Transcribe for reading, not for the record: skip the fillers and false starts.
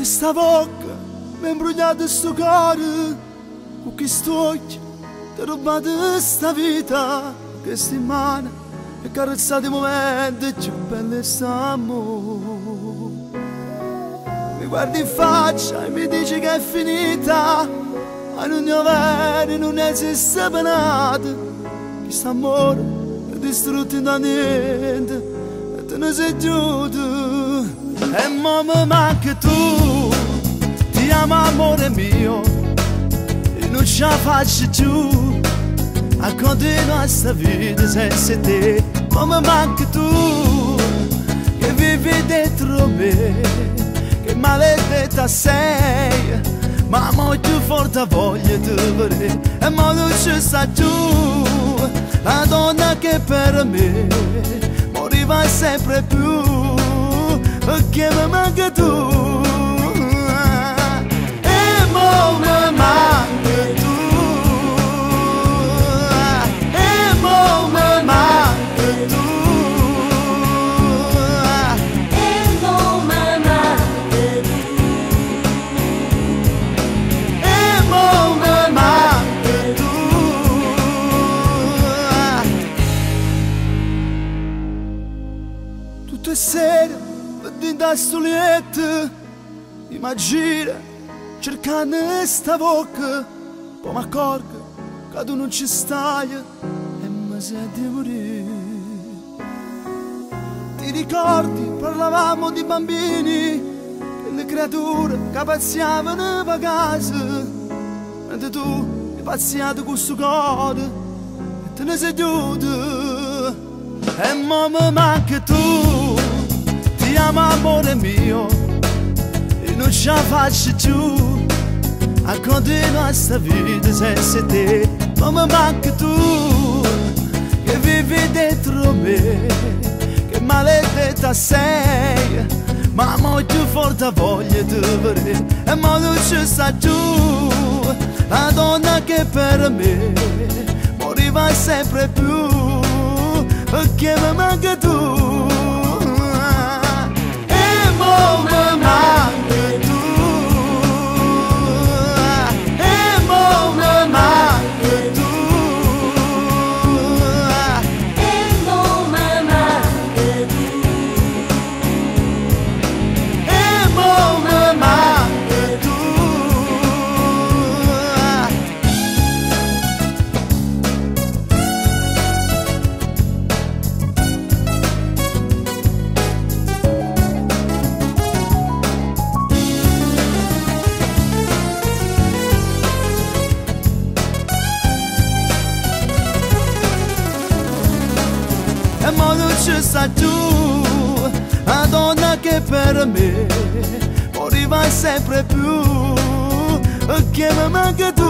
questa bocca mi ha imbrugliato sto cuore, con questi occhi ti ho rubato sta vita, con queste mani e carezzate i momenti più belli st'amore. Mi guardi in faccia e mi dici che è finita, ma non è vero, non esiste per nada. Questo amore è distrutto da niente e te ne sei giuto. E mo mi manca tu, ti amo amore mio, e non ce la faccio più a continuare sta vita senza te. Mo mi manca tu, che vivi dentro me, che maledetta sei, ma molto forte voglia di vedere. E mo non ci sta più la donna che per me moriva sempre più, perché mi manca tu. E mo mi manca tu, e mo mi manca tu, e mo mi manca tu, e mo mi manca tu. Tutte sere da sto letto immagina cercando sta bocca, poi mi accorgo che tu non ci stai e mi senti morire. Ti ricordi, parlavamo di bambini, quelle creature che pazziavano per casa, mentre tu hai pazziato con sto cuore e te ne sei seduto. E mo mi manca tu, ti amo amore mio, e non ce la faccio più a continuare sta vita senza te. Ma mi manca tu, che vivi dentro me, che maledetta sei, ma molto forte voglia di vedere. E ma non ci sta più la donna che per me moriva sempre più, perché mi manca tu. Oh, mi manca tu, e mo mi manca tu, e mo mi manca tu, e mo mi manca tu. E mo non ci sta più la donna che per me moriva sempre più, perché mi manca tu.